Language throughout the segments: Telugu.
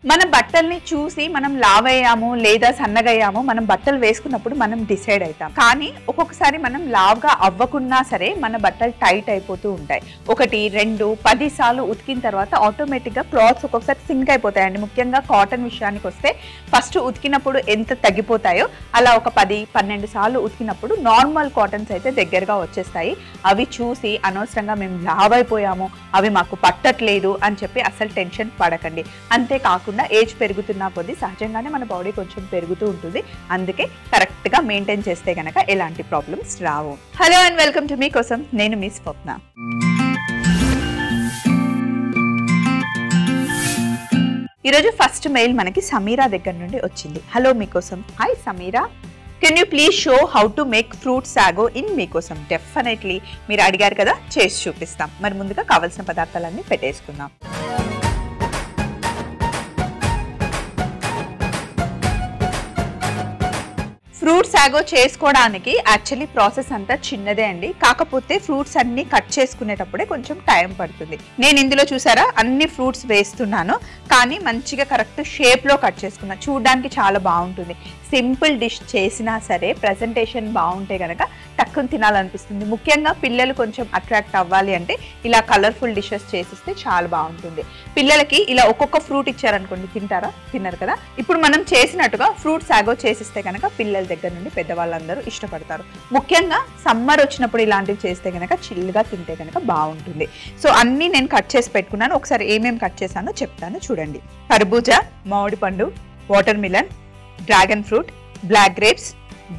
మన బట్టల్ని చూసి మనం లావ్ అయ్యాము లేదా సన్నగయ్యాము మనం బట్టలు వేసుకున్నప్పుడు మనం డిసైడ్ అవుతాం. కానీ ఒక్కొక్కసారి మనం లావ్గా అవ్వకున్నా సరే మన బట్టలు టైట్ అయిపోతూ ఉంటాయి. 1, 2, 10 సార్లు ఉతికిన తర్వాత ఆటోమేటిక్గా క్లాత్స్ ఒక్కొక్కసారి సింక్ అయిపోతాయండి. ముఖ్యంగా కాటన్ విషయానికి వస్తే ఫస్ట్ ఉతికినప్పుడు ఎంత తగ్గిపోతాయో అలా ఒక 10, 12 సార్లు ఉతికినప్పుడు నార్మల్ కాటన్స్ అయితే దగ్గరగా వచ్చేస్తాయి. అవి చూసి అనవసరంగా మేము లావ్ అయిపోయాము, అవి మాకు పట్టట్లేదు అని చెప్పి అసలు టెన్షన్ పడకండి. అంతేకాకుండా ఏజ్ పెరుగుతున్న కొద్దీ సహజంగానే మన బాడీ కొంచెం పెరుగుతూ ఉంటుంది. అందుకే కరెక్ట్గా మెయింటైన్ చేస్తే కనుక ఎలాంటి problems Rao. Hello and welcome to మీకోసం, నేను మీ స్వప్న. ఈరోజు ఫస్ట్ మెయిల్ మనకి సమీరా దగ్గర నుండి వచ్చింది. హలో మీకోసం. Hi Sameera, can you please show how to make fruit sago in మీకోసం? డెఫినెట్లీ, మీరు అడిగారు కదా, చేసి చూపిస్తాం. మరి ముందుగా కావాల్సిన పదార్థాలన్నీ పెట్టేసుకుందాం. ఫ్రూట్ సాగో చేసుకోవడానికి యాక్చువల్లీ ప్రాసెస్ అంతా చిన్నదే అండి. కాకపోతే ఫ్రూట్స్ అన్ని కట్ చేసుకునేటప్పుడే కొంచెం టైం పడుతుంది. నేను ఇందులో చూసారా అన్ని ఫ్రూట్స్ వేస్తున్నాను, కానీ మంచిగా కరెక్ట్ షేప్లో కట్ చేసుకున్నా. చూడడానికి చాలా బాగుంటుంది. సింపుల్ డిష్ చేసినా సరే ప్రజెంటేషన్ బాగుంటే కనుక టక్కున తినాలనిపిస్తుంది. ముఖ్యంగా పిల్లలు కొంచెం అట్రాక్ట్ అవ్వాలి అంటే ఇలా కలర్ఫుల్ డిషెస్ చేసిస్తే చాలా బాగుంటుంది. పిల్లలకి ఇలా ఒక్కొక్క ఫ్రూట్ ఇచ్చారనుకోండి, తింటారా? తినరు కదా. ఇప్పుడు మనం చేసినట్టుగా ఫ్రూట్ సాగో చేసిస్తే కనుక పిల్లల దగ్గర నుండి పెద్దవాళ్ళందరూ ఇష్టపడతారు. ముఖ్యంగా సమ్మర్ వచ్చినప్పుడు ఇలాంటివి చేస్తే కనుక చిల్లుగా తింటే కనుక బాగుంటుంది. సో అన్నీ నేను కట్ చేసి పెట్టుకున్నాను. ఒకసారి ఏమేమి కట్ చేశానో చెప్తాను చూడండి. కర్బూజా, మామిడి పండు, watermelon, dragon fruit, black grapes,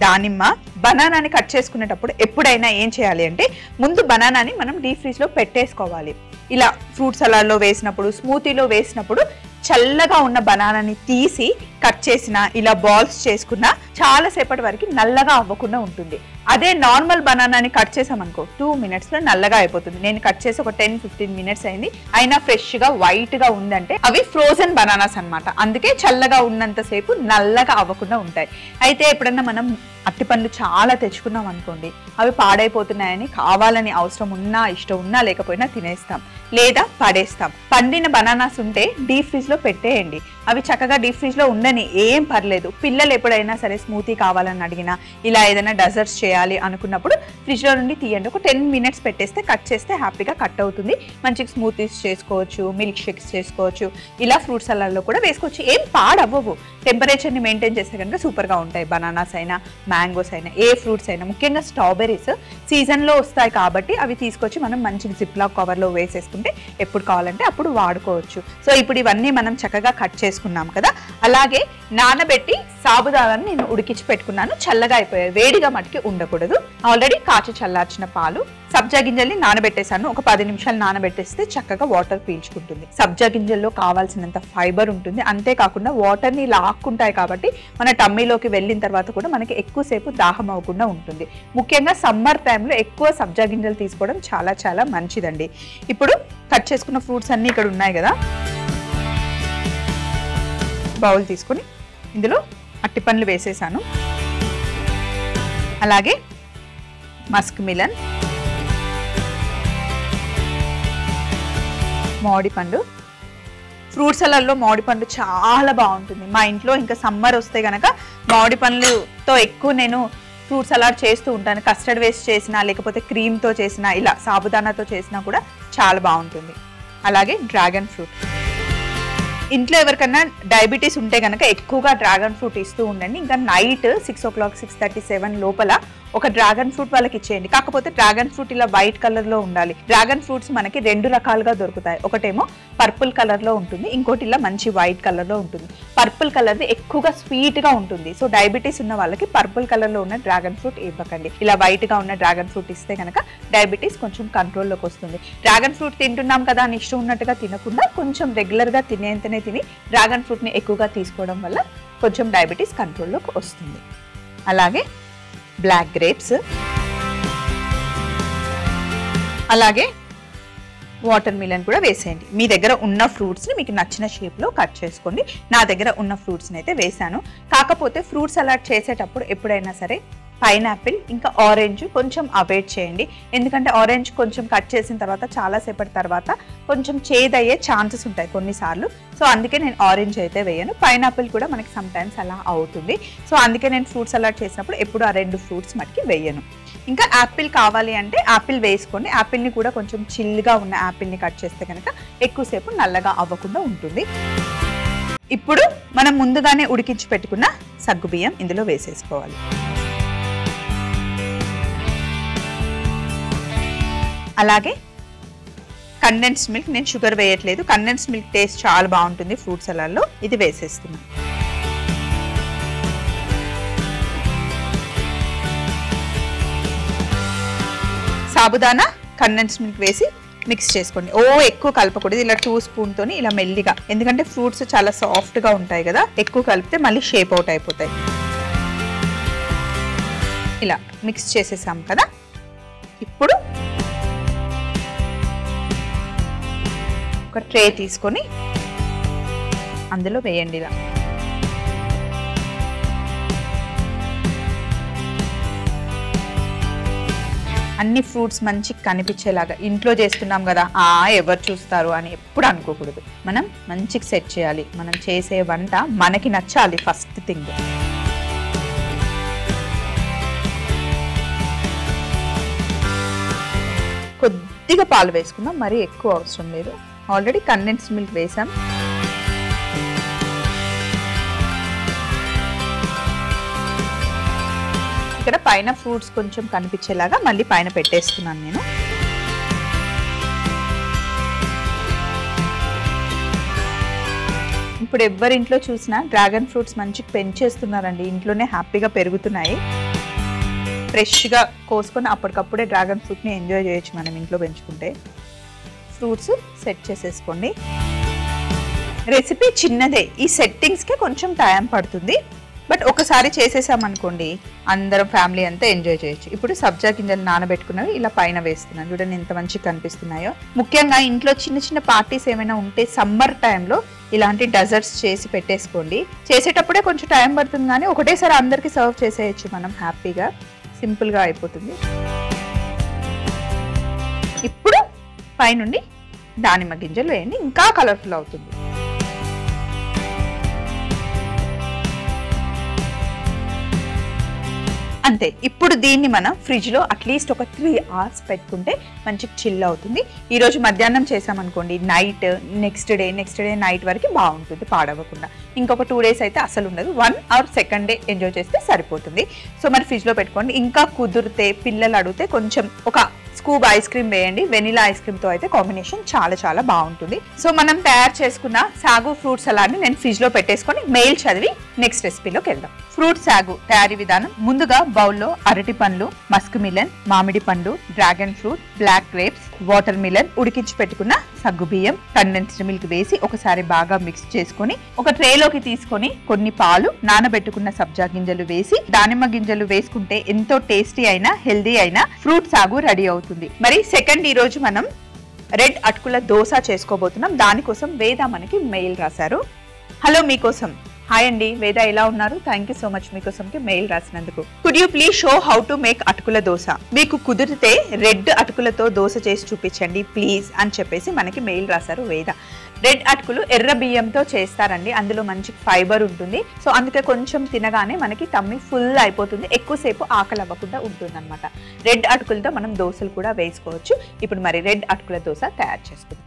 దానిమ్మ. బనానాని కట్ చేసుకునేటప్పుడు ఎప్పుడైనా ఏం చేయాలి అంటే ముందు బనానాని మనం డీప్ ఫ్రీజ్లో పెట్టేసుకోవాలి. ఇలా ఫ్రూట్ సలాడ్లో వేసినప్పుడు, స్మూతీలో వేసినప్పుడు చల్లగా ఉన్న బనానాని తీసి కట్ చేసిన ఇలా బాల్స్ చేసుకున్న చాలా సేపటి వరకు నల్లగా అవ్వకుండా ఉంటుంది. అదే నార్మల్ బనానాని కట్ చేసామనుకో 2 minutesలో నల్లగా అయిపోతుంది. నేను కట్ చేసి ఒక 10-15 minutes అయింది, అయినా ఫ్రెష్గా వైట్గా ఉందంటే అవి ఫ్రోజన్ బనానాస్ అనమాట. అందుకే చల్లగా ఉన్నంతసేపు నల్లగా అవ్వకుండా ఉంటాయి. అయితే ఎప్పుడన్నా మనం అట్టిపండ్లు చాలా తెచ్చుకున్నాం అనుకోండి, అవి పాడైపోతున్నాయని కావాలని అవసరం ఉన్నా ఇష్టం ఉన్నా లేకపోయినా తినేస్తాం లేదా పడేస్తాం. పండిన బనానాస్ ఉంటే డీప్ ఫ్రిడ్జ్లో పెట్టేయండి. అవి చక్కగా డీప్ ఫ్రిడ్జ్లో ఉండని, ఏం పర్లేదు. పిల్లలు ఎప్పుడైనా సరే స్మూతీ కావాలని అడిగినా, ఇలా ఏదైనా డెజర్ట్స్ చేయాలి అనుకున్నప్పుడు ఫ్రిడ్జ్లో నుండి తీయండి. ఒక 10 minutes పెట్టేస్తే కట్ చేస్తే హ్యాపీగా కట్ అవుతుంది. మంచిగా స్మూతీస్ చేసుకోవచ్చు, మిల్క్ షేక్స్ చేసుకోవచ్చు, ఇలా ఫ్రూట్ సలాడ్లో కూడా వేసుకోవచ్చు. ఏం పాడవ్వవు. టెంపరేచర్ని మెయింటైన్ చేస్తే కనుక సూపర్గా ఉంటాయి. బనానాస్ అయినా, మ్యాంగోస్ అయినా, ఏ ఫ్రూట్స్ అయినా. ముఖ్యంగా స్ట్రాబెర్రీస్ సీజన్లో వస్తాయి కాబట్టి అవి తీసుకొచ్చి మనం మంచిగా జిప్లాక్ కవర్లో వేసేసుకుంటే ఎప్పుడు కావాలంటే అప్పుడు వాడుకోవచ్చు. సో ఇప్పుడు ఇవన్నీ మనం చక్కగా కట్ చేసుకున్నాం కదా. అలాగే నానబెట్టి సాబుదానాన్ని నేను ఉడికించి పెట్టుకున్నాను. చల్లగా అయిపోయాయి, వేడిగా మటుకి ఉండకూడదు. ఆల్రెడీ కాచి చల్లార్చిన పాలు, సబ్జా గింజల్ని నానబెట్టేశాను. ఒక 10 నిమిషాలు నానబెట్టేస్తే చక్కగా వాటర్ పీల్చుకుంటుంది. సబ్జా గింజల్లో కావాల్సినంత ఫైబర్ ఉంటుంది. అంతేకాకుండా వాటర్ని లాక్కుంటాయి కాబట్టి మన టమ్మీలోకి వెళ్ళిన తర్వాత కూడా మనకి ఎక్కువసేపు దాహం అవ్వకుండా ఉంటుంది. ముఖ్యంగా సమ్మర్ టైంలో ఎక్కువ సబ్జా గింజలు తీసుకోవడం చాలా చాలా మంచిదండి. ఇప్పుడు కట్ చేసుకున్న ఫ్రూట్స్ అన్నీ ఇక్కడ ఉన్నాయి కదా. బౌల్ తీసుకొని ఇందులో అట్టిపండ్లు వేసేసాను. అలాగే మస్క్ మిలన్, మామిడి పండు. ఫ్రూట్ సలాడ్లో మామిడి పండు చాలా బాగుంటుంది. మా ఇంట్లో ఇంకా సమ్మర్ వస్తే కనుక మామిడి పండ్లతో ఎక్కువ నేను ఫ్రూట్ సలాడ్ చేస్తూ ఉంటాను. కస్టర్డ్ వేస్ట్ చేసినా లేకపోతే క్రీమ్తో చేసినా, ఇలా సాబుదానాతో చేసినా కూడా చాలా బాగుంటుంది. అలాగే డ్రాగన్ ఫ్రూట్. ఇంట్లో ఎవరికన్నా డయాబెటీస్ ఉంటే కనుక ఎక్కువగా డ్రాగన్ ఫ్రూట్ ఇస్తూ ఉండండి. ఇంకా నైట్ 6 o'clock 6:37 లోపల ఒక డ్రాగన్ ఫ్రూట్ వాళ్ళకి ఇచ్చేయండి. కాకపోతే డ్రాగన్ ఫ్రూట్ ఇలా వైట్ కలర్లో ఉండాలి. డ్రాగన్ ఫ్రూట్స్ మనకి 2 రకాలుగా దొరుకుతాయి. ఒకటేమో పర్పుల్ కలర్లో ఉంటుంది, ఇంకోటి ఇలా మంచి వైట్ కలర్లో ఉంటుంది. పర్పుల్ కలర్ది ఎక్కువగా స్వీట్గా ఉంటుంది. సో డయాబెటీస్ ఉన్న వాళ్ళకి పర్పుల్ కలర్లో ఉన్న డ్రాగన్ ఫ్రూట్ ఇవ్వకండి. ఇలా వైట్గా ఉన్న డ్రాగన్ ఫ్రూట్ ఇస్తే కనుక డయాబెటీస్ కొంచెం కంట్రోల్లోకి వస్తుంది. డ్రాగన్ ఫ్రూట్ తింటున్నాం కదా అని ఇష్టం ఉన్నట్టుగా తినకుండా కొంచెం రెగ్యులర్గా తినేంతనే తిని డ్రాగన్ ఫ్రూట్ని ఎక్కువగా తీసుకోవడం వల్ల కొంచెం డయాబెటీస్ కంట్రోల్లోకి వస్తుంది. అలాగే బ్లాక్ గ్రేప్స్, అలాగే వాటర్ మిలన్ కూడా వేసేయండి. మీ దగ్గర ఉన్న ఫ్రూట్స్ని మీకు నచ్చిన షేప్లో కట్ చేసుకోండి. నా దగ్గర ఉన్న ఫ్రూట్స్ని అయితే వేసాను. కాకపోతే ఫ్రూట్ సలాడ్ చేసేటప్పుడు ఎప్పుడైనా సరే పైనాపిల్ ఇంకా ఆరెంజ్ కొంచెం అవాయిడ్ చేయండి. ఎందుకంటే ఆరెంజ్ కొంచెం కట్ చేసిన తర్వాత చాలాసేపటి తర్వాత కొంచెం చేదయ్యే ఛాన్సెస్ ఉంటాయి కొన్నిసార్లు. సో అందుకే నేను ఆరెంజ్ అయితే వేయను. పైనాపిల్ కూడా మనకి సమ్ టైమ్స్ అలా అవుతుంది. సో అందుకే నేను ఫ్రూట్ సలాడ్ చేసినప్పుడు ఎప్పుడు ఆ 2 ఫ్రూట్స్ మటుకి వేయను. ఇంకా యాపిల్ కావాలి అంటే యాపిల్ వేసుకోండి. యాపిల్ని కూడా కొంచెం చిల్గా ఉన్న యాపిల్ని కట్ చేస్తే కనుక ఎక్కువసేపు నల్లగా అవ్వకుండా ఉంటుంది. ఇప్పుడు మనం ముందుగానే ఉడికించి పెట్టుకున్న సగ్గుబియ్యం ఇందులో వేసేసుకోవాలి. అలాగే కండెన్స్డ్ మిల్క్, నేను షుగర్ వేయట్లేదు. కండెన్స్డ్ మిల్క్ టేస్ట్ చాలా బాగుంటుంది ఫ్రూట్ సలాడ్లో. ఇది వేసేస్తున్నాను. సాబుదానా కండెన్స్డ్ మిల్క్ వేసి మిక్స్ చేసుకోండి. ఎక్కువ కలపకూడదు. ఇలా 2 స్పూన్తోని ఇలా మెల్లిగా, ఎందుకంటే ఫ్రూట్స్ చాలా సాఫ్ట్గా ఉంటాయి కదా, ఎక్కువ కలిపితే మళ్ళీ షేప్ అవుట్ అయిపోతాయి. ఇలా మిక్స్ చేసేసాం కదా. ఇప్పుడు ఒక ట్రే తీసుకొని అందులో వేయండి. ఇలా అన్ని ఫ్రూట్స్ మంచి కనిపించేలాగా, ఇంట్లో చేస్తున్నాం కదా ఎవరు చూస్తారు అని ఎప్పుడు అనుకోకూడదు. మనం మంచిగా సెట్ చేయాలి. మనం చేసే వంట మనకి నచ్చాలి ఫస్ట్ థింగ్. కొద్దిగా పాలు వేసుకుందాం, మరీ ఎక్కువ అవసరం లేదు. ఆల్రెడీ కండెన్స్డ్ మిల్క్ వేసాం. ఇక్కడ పైన ఫ్రూట్స్ కొంచెం కనిపించేలాగా మళ్ళీ పైన పెట్టేస్తున్నాను నేను. ఇప్పుడు ఎవరింట్లో చూసినా డ్రాగన్ ఫ్రూట్స్ మంచిగా పెంచేస్తున్నారండి. ఇంట్లోనే హ్యాపీగా పెరుగుతున్నాయి. ఫ్రెష్గా కోసుకొని అప్పటికప్పుడే డ్రాగన్ ఫ్రూట్ని ఎంజాయ్ చేయొచ్చు మనం ఇంట్లో పెంచుకుంటే. ఫ్రూట్స్ సెట్ చేసేసుకోండి. రెసిపీ చిన్నదే, ఈ సెట్టింగ్స్కి కొంచెం టైం పడుతుంది. బట్ ఒకసారి చేసేసామనుకోండి అందరం ఫ్యామిలీ అంతా ఎంజాయ్ చేయొచ్చు. ఇప్పుడు సబ్జా గింజలు నానబెట్టుకున్నవి ఇలా పైన వేస్తున్నాను. చూడండి ఎంత మంచిగా కనిపిస్తున్నాయో. ముఖ్యంగా ఇంట్లో చిన్న చిన్న పార్టీస్ ఏమైనా ఉంటే సమ్మర్ టైంలో ఇలాంటి డెజర్ట్స్ చేసి పెట్టేసుకోండి. చేసేటప్పుడే కొంచెం టైం పడుతుంది కానీ ఒకటేసారి అందరికీ సర్వ్ చేసేయచ్చు మనం హ్యాపీగా. సింపుల్గా అయిపోతుంది. ఇప్పుడు పైనుండి దానిమ్మ గింజలు వేయండి, ఇంకా కలర్ఫుల్ అవుతుంది. అంతే. ఇప్పుడు దీన్ని మనం ఫ్రిడ్జ్లో అట్లీస్ట్ ఒక 3 hours పెట్టుకుంటే మంచిగా చిల్ అవుతుంది. ఈరోజు మధ్యాహ్నం చేసామనుకోండి నైట్ నెక్స్ట్ డే నైట్ వరకు బాగుంటుంది పాడవకుండా. ఇంకొక 2 days అయితే అసలు ఉండదు. 1 or 2nd day ఎంజాయ్ చేస్తే సరిపోతుంది. సో మరి ఫ్రిడ్జ్లో పెట్టుకోండి. ఇంకా కుదిరితే పిల్లలు అడిగితే కొంచెం ఒక స్కూబ్ ఐస్ క్రీమ్ వేయండి. వెనిలా ఐస్ క్రీమ్తో అయితే కాంబినేషన్ చాలా చాలా బాగుంటుంది. సో మనం తయారు చేసుకున్న సాగు ఫ్రూట్ సలాడ్ని నేను ఫ్రిడ్జ్లో పెట్టేసుకొని మెయిల్ చదివి నెక్స్ట్ రెసిపీలోకి వెళ్దాం. ఫ్రూట్ సాగు తయారీ విధానం. ముందుగా బౌల్లో అరటి పండ్లు, మస్క్ మిలన్, మామిడి పండు, dragon fruit, black grapes, watermelon, ఉడికించి పెట్టుకున్న సగ్గు బియ్యం, కండెన్స్డ్ మిల్క్ వేసి ఒకసారి బాగా మిక్స్ చేసుకొని ఒక ట్రేలోకి తీసుకొని కొన్ని పాలు, నానబెట్టుకున్న సబ్జా గింజలు వేసి దానిమ్మ గింజలు వేసుకుంటే ఎంతో టేస్టీ అయినా హెల్దీ అయినా ఫ్రూట్ సాగు రెడీ అవుతుంది. మరి సెకండ్ ఈ రోజు మనం రెడ్ అటుకుల దోశ చేసుకోబోతున్నాం. దానికోసం వేద మనకి మెయిల్ రాశారు. హలో మీకోసం. హాయ్ అండి, వేద ఎలా ఉన్నారు? థ్యాంక్ యూ సో మచ్ మీకోసంకి మెయిల్ రాసినందుకు. Could you please show how to make అటుకుల దోశ? మీకు కుదిరితే రెడ్ అటుకులతో దోశ చేసి చూపించండి ప్లీజ్ అని చెప్పేసి మనకి మెయిల్ రాశారు వేద. రెడ్ అటుకులు ఎర్ర బియ్యంతో చేస్తారండి. అందులో మంచి ఫైబర్ ఉంటుంది. సో అందుకే కొంచెం తినగానే మనకి టమ్మీ ఫుల్ అయిపోతుంది, ఎక్కువసేపు ఆకలి అవ్వకుండా ఉంటుంది అనమాట. రెడ్ అటుకులతో మనం దోశలు కూడా వేసుకోవచ్చు. ఇప్పుడు మరి రెడ్ అటుకుల దోశ తయారు చేసుకుందాం.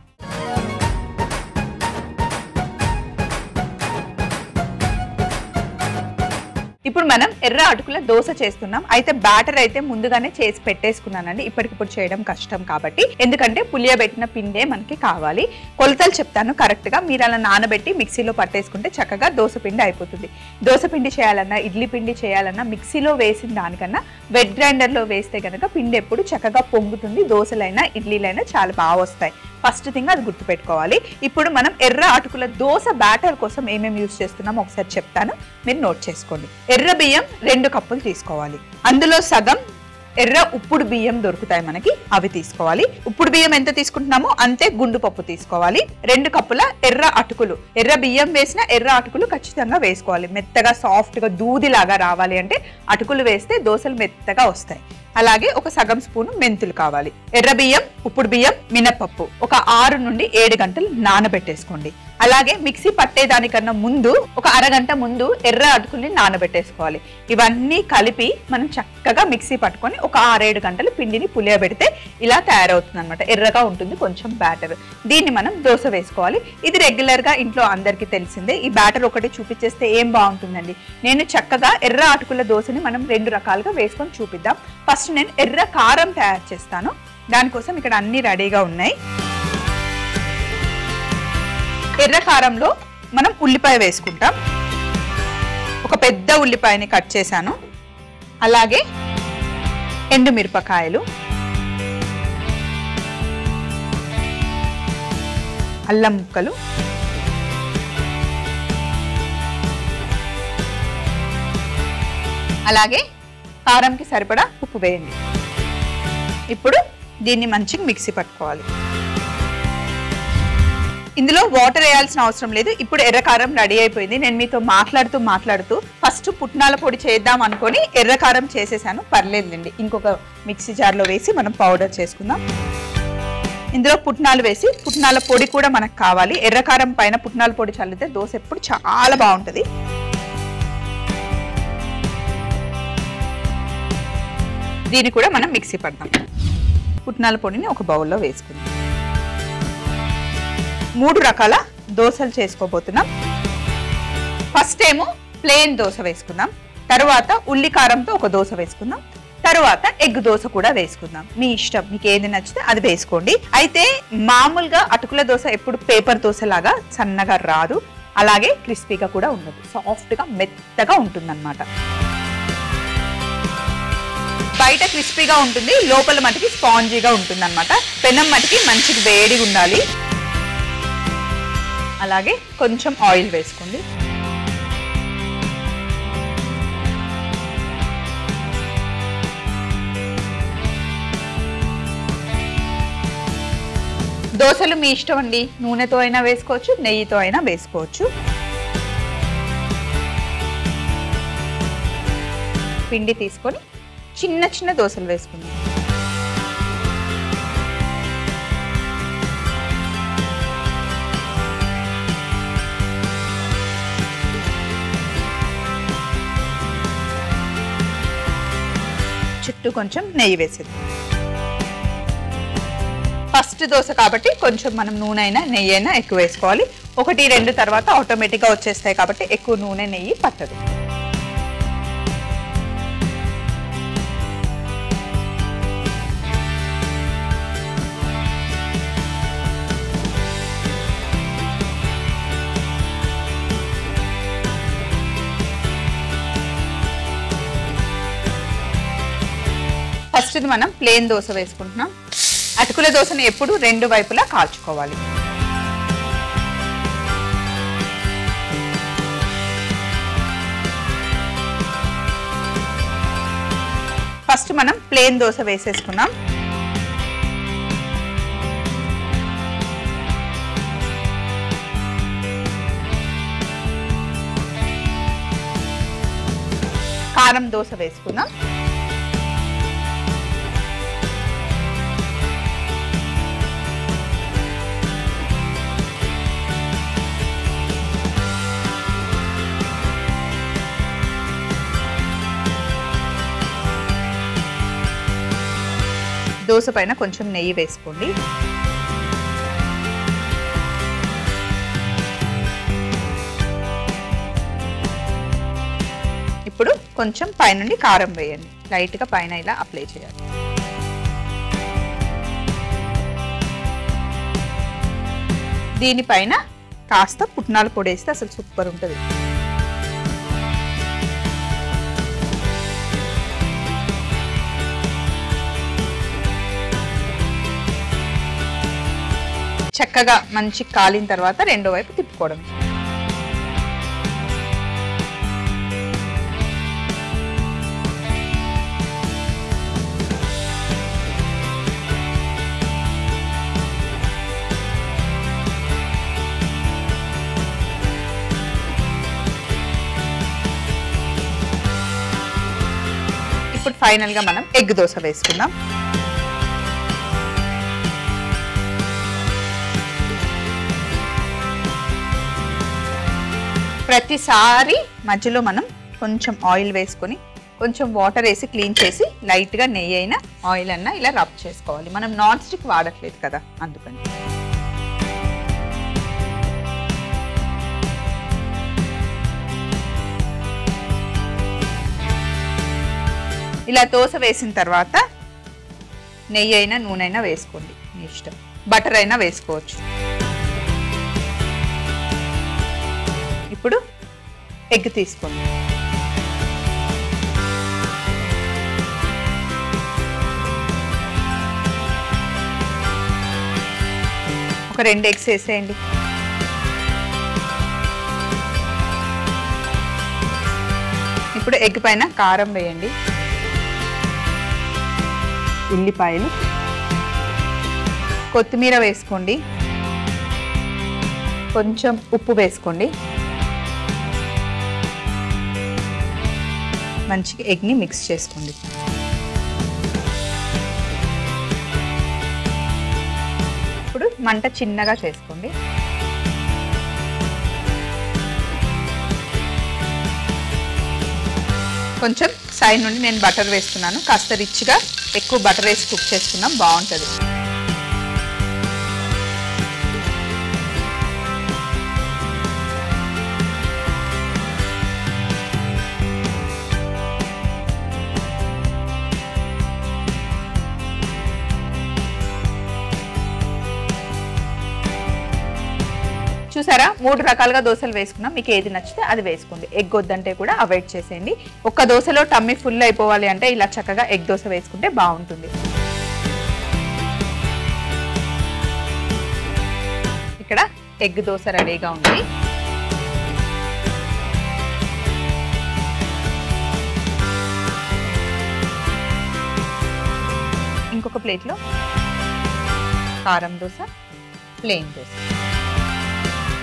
ఇప్పుడు మనం ఎర్ర అటుకుల దోశ చేస్తున్నాం. అయితే బ్యాటర్ అయితే ముందుగానే చేసి పెట్టేసుకున్నానండి. ఇప్పటికిప్పుడు చేయడం కష్టం కాబట్టి, ఎందుకంటే పులియబెట్టిన పిండే మనకి కావాలి. కొలతలు చెప్తాను కరెక్ట్ గా. మీరు అలా నానబెట్టి మిక్సీలో పట్టేసుకుంటే చక్కగా దోశ పిండి అయిపోతుంది. దోశ పిండి చేయాలన్నా ఇడ్లీ పిండి చేయాలన్నా మిక్సీలో వేసిన దానికన్నా వెట్ గ్రైండర్ లో వేస్తే కనుక పిండి ఎప్పుడు చక్కగా పొంగుతుంది. దోశలైనా ఇడ్లీలైనా చాలా బాగా వస్తాయి. ఫస్ట్ థింగ్ అది గుర్తుపెట్టుకోవాలి. ఇప్పుడు మనం ఎర్ర అటుకుల దోశ బ్యాటర్ కోసం ఏమేమి యూజ్ చేస్తున్నామో ఒకసారి చెప్తాను, మీరు నోట్ చేసుకోండి. ఎర్ర బియ్యం 2 కప్పులు తీసుకోవాలి. అందులో సగం ఎర్ర ఉప్పుడు బియ్యం దొరుకుతాయి మనకి, అవి తీసుకోవాలి. ఉప్పుడు బియ్యం ఎంత తీసుకుంటున్నామో అంతే గుండు పప్పు తీసుకోవాలి. 2 కప్పుల ఎర్ర అటుకులు, ఎర్ర బియ్యం వేసిన ఎర్ర అటుకులు ఖచ్చితంగా వేసుకోవాలి. మెత్తగా సాఫ్ట్ గా దూదిలాగా రావాలి అంటే అటుకులు వేస్తే దోశలు మెత్తగా వస్తాయి. అలాగే ఒక సగం స్పూన్ మెంతులు కావాలి. ఎర్ర బియ్యం, ఉప్పుడు బియ్యం, మినపప్పు ఒక 6 నుండి 7 గంటలు నానబెట్టేసుకోండి. అలాగే మిక్సీ పట్టేదానికన్నా ముందు ఒక అరగంట ముందు ఎర్ర అటుకుల్ని నానబెట్టేసుకోవాలి. ఇవన్నీ కలిపి మనం చక్కగా మిక్సీ పట్టుకొని ఒక 6-7 గంటలు పిండిని పులియబెడితే ఇలా తయారవుతుంది అనమాట. ఎర్రగా ఉంటుంది కొంచెం బ్యాటర్. దీన్ని మనం దోశ వేసుకోవాలి. ఇది రెగ్యులర్ గా ఇంట్లో అందరికీ తెలిసిందే. ఈ బ్యాటర్ ఒకటి చూపించేస్తే ఏం బాగుంటుందండి. నేను చక్కగా ఎర్ర అటుకుల దోశని మనం 2 రకాలుగా వేసుకొని చూపిద్దాం. ఫస్ట్ నేను ఎర్ర కారం తయారు చేస్తాను. దానికోసం ఇక్కడ అన్ని రెడీగా ఉన్నాయి. ఎర్ర కారంలో మనం ఉల్లిపాయ వేసుకుంటాం. ఒక పెద్ద ఉల్లిపాయని కట్ చేశాను. అలాగే ఎండుమిరపకాయలు, అల్లం ముక్కలు, అలాగే కారంకి సరిపడా ఉప్పు వేయండి. ఇప్పుడు దీన్ని మంచిగా మిక్సీ పట్టుకోవాలి. ఇందులో వాటర్ వేయాల్సిన అవసరం లేదు. ఇప్పుడు ఎర్రకారం రెడీ అయిపోయింది. నేను మీతో మాట్లాడుతూ ఫస్ట్ పుట్నాల పొడి చేద్దాం అనుకొని ఎర్రకారం చేసేసాను. పర్లేదులేండి, ఇంకొక మిక్సీ జార్లో వేసి మనం పౌడర్ చేసుకుందాం. ఇందులో పుట్నాలు వేసి, పుట్నాల పొడి కూడా మనకు కావాలి. ఎర్రకారం పైన పుట్నాల పొడి చల్లితే దోశ ఎప్పుడు చాలా బాగుంటుంది. దీన్ని కూడా మనం మిక్సీ పడదాం. పుట్నాల పొడిని ఒక బౌల్లో వేసుకుందాం. 3 రకాల దోశలు చేసుకోబోతున్నాం. ఫస్ట్ ఏమో ప్లెయిన్ దోశ వేసుకుందాం. తర్వాత ఉల్లి కారంతో ఒక దోశ వేసుకుందాం. తర్వాత ఎగ్ దోశ కూడా వేసుకుందాం. మీ ఇష్టం, మీకు ఏది నచ్చితే అది వేసుకోండి. అయితే మామూలుగా అటుకుల దోశ ఎప్పుడు పేపర్ దోశ లాగా సన్నగా రాదు, అలాగే క్రిస్పీగా కూడా ఉండదు. సాఫ్ట్గా మెత్తగా ఉంటుందన్నమాట. బయట క్రిస్పీగా ఉంటుంది, లోపల మటుకి స్పాంజీగా ఉంటుంది అనమాట. పెనం మటుకి మంచిగా వేడిగా ఉండాలి. అలాగే కొంచెం ఆయిల్ వేసుకోండి. దోశలు మీ ఇష్టం అండి. నూనెతో అయినా వేసుకోవచ్చు, నెయ్యితో అయినా వేసుకోవచ్చు. పిండి తీసుకొని చిన్న చిన్న దోశలు వేసుకుందాం. చుట్టూ కొంచెం నెయ్యి వేసేది. ఫస్ట్ దోశ కాబట్టి కొంచెం మనం నూనె అయినా నెయ్యి అయినా ఎక్కువ వేసుకోవాలి. 1-2 తర్వాత ఆటోమేటిక్గా వచ్చేస్తాయి కాబట్టి ఎక్కువ నూనె నెయ్యి పట్టదు. ఫస్ట్ ఇది మనం ప్లెయిన్ దోశ వేసుకుంటున్నాం. అటుకుల దోశని ఎప్పుడు 2 వైపులా కాల్చుకోవాలి. ఫస్ట్ మనం ప్లెయిన్ దోశ వేసేసుకున్నాం. కారం దోశ వేసుకుందాం. దోశ పైన కొంచెం నెయ్యి వేసుకోండి. ఇప్పుడు కొంచెం పైనుండి కారం వేయండి. లైట్గా పైన ఇలా అప్లై చేయాలి. దీనిపైన కాస్త పుట్నాల పొడి వేస్తే అసలు సూపర్ ఉంటుంది. చక్కగా మంచి కాలిన తర్వాత రెండో వైపు తిప్పుకోవడం. ఫైనల్ గా మనం ఎగ్ దోశ వేసుకుందాం. ప్రతిసారి మధ్యలో మనం కొంచెం ఆయిల్ వేసుకొని కొంచెం వాటర్ వేసి క్లీన్ చేసి లైట్గా నెయ్యి అయినా ఆయిల్ అన్నా ఇలా రబ్ చేసుకోవాలి. మనం నాన్ స్టిక్ వాడట్లేదు కదా, అందుకని. ఇలా దోశ వేసిన తర్వాత నెయ్యి అయినా నూనె అయినా వేసుకోండి, మీ ఇష్టం. బటర్ అయినా వేసుకోవచ్చు. ఇప్పుడు ఎగ్ తీసుకోండి. ఒక 2 ఎగ్స్ వేసేయండి. ఇప్పుడు ఎగ్ పైన కారం వేయండి, ఉల్లిపాయలు, కొత్తిమీర వేసుకోండి, కొంచెం ఉప్పు వేసుకోండి. మంచిగా ఎగ్ని మిక్స్ చేసుకోండి. ఇప్పుడు మంట చిన్నగా చేసుకోండి. కొంచెం సైడ్ నుండి నేను బటర్ వేస్తున్నాను. కాస్త రిచ్గా ఎక్కువ బటర్ వేసి కుక్ చేసుకున్నాం, బాగుంటుంది. చూసారా, 3 రకాలుగా దోశలు వేసుకున్నాం. మీకు ఏది నచ్చితే అది వేసుకోండి. ఎగ్ వద్దంటే కూడా అవాయిడ్ చేసేయండి. ఒక్క దోశలో టమ్మీ ఫుల్ అయిపోవాలి అంటే ఇలా చక్కగా ఎగ్ దోశ వేసుకుంటే బాగుంటుంది. ఇక్కడ ఎగ్ దోశ రెడీగా ఉంది. ఇంకొక ప్లేట్లో కారం దోశ, ప్లెయిన్ దోశ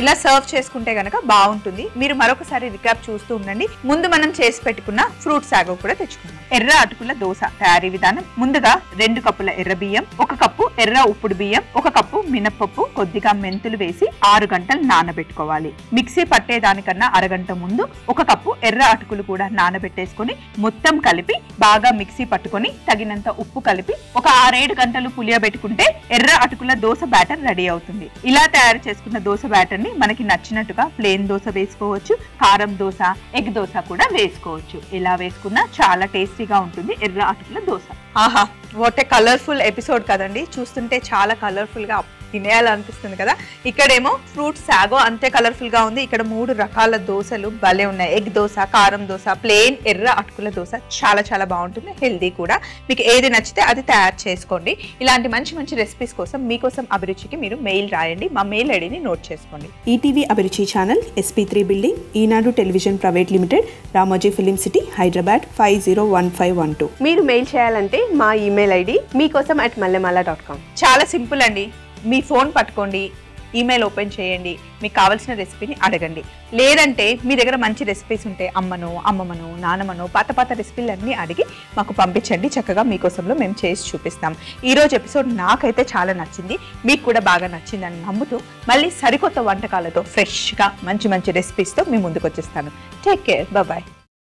ఇలా సర్వ్ చేసుకుంటే గనక బాగుంటుంది. మీరు మరొకసారి రికాప్ చూస్తూ ఉండండి. ముందు మనం చేసి పెట్టుకున్న ఫ్రూట్ సాగో కూడా తెచ్చుకుందాం. ఎర్ర అటుకుల దోశ తయారీ విధానం. ముందుగా 2 కప్పుల ఎర్ర బియ్యం, 1 కప్పు ఎర్ర ఉప్పుడు బియ్యం, 1 కప్పు మినపప్పు, కొద్దిగా మెంతులు వేసి 6 గంటలు నానబెట్టుకోవాలి. మిక్సీ పట్టేదానికన్నా అరగంట ముందు 1 కప్పు ఎర్ర అటుకులు కూడా నానబెట్టేసుకొని మొత్తం కలిపి బాగా మిక్సీ పట్టుకొని తగినంత ఉప్పు కలిపి ఒక 6-7 గంటలు పులియబెట్టుకుంటే ఎర్ర అటుకుల దోశ బ్యాటర్ రెడీ అవుతుంది. ఇలా తయారు చేసుకున్న దోశ బ్యాటర్ ని మనకి నచ్చినట్టుగా ప్లేన్ దోశ వేసుకోవచ్చు, కారం దోశ, ఎగ్ దోశ కూడా వేసుకోవచ్చు. ఇలా వేసుకున్నా చాలా టేస్టీగా ఉంటుంది ఎర్ర అటుకుల దోశ. ఆహా, వాట్ ఏ కలర్ఫుల్ ఎపిసోడ్ కదండి. చూస్తుంటే చాలా కలర్ఫుల్ గా తినేయాలనిపిస్తుంది కదా. ఇక్కడేమో ఫ్రూట్ సాగో అంతే కలర్ఫుల్ గా ఉంది. ఇక్కడ 3 రకాల దోశలు భలే ఉన్నాయి. ఎగ్ దోశ, కారం దోశ, ప్లేన్ ఎర్ర అటుకుల దోశ. చాలా చాలా బాగుంటుంది, హెల్దీ కూడా. మీకు ఏది నచ్చితే అది తయారు చేసుకోండి. ఇలాంటి మంచి మంచి రెసిపీస్ కోసం మీకోసం అభిరుచికి మీరు మెయిల్ రాయండి. మా మెయిల్ ఐడిని నోట్ చేసుకోండి. ETV Abhiruchi channel, SP3 building, Eenadu television private limited, Ramoji film city, Hyderabad 501512. మీరు మెయిల్ చేయాలంటే మా ఈమెయిల్ ఐడి meekosom@mallamala.com. చాలా సింపుల్ అండి. మీ ఫోన్ పట్టుకోండి, ఈమెయిల్ ఓపెన్ చేయండి, మీకు కావాల్సిన రెసిపీని అడగండి. లేదంటే మీ దగ్గర మంచి రెసిపీస్ ఉంటే అమ్మను, అమ్మమ్మను, నానమ్మను పాత రెసిపీలు అన్నీ అడిగి మాకు పంపించండి. చక్కగా మీకోసంలో మేము చేసి చూపిస్తాం. ఈరోజు ఎపిసోడ్ నాకైతే చాలా నచ్చింది, మీకు కూడా బాగా నచ్చిందని నమ్ముతూ మళ్ళీ సరికొత్త వంటకాలతో ఫ్రెష్గా మంచి మంచి రెసిపీస్తో మీ ముందుకు వచ్చేస్తాను. Take care, bye.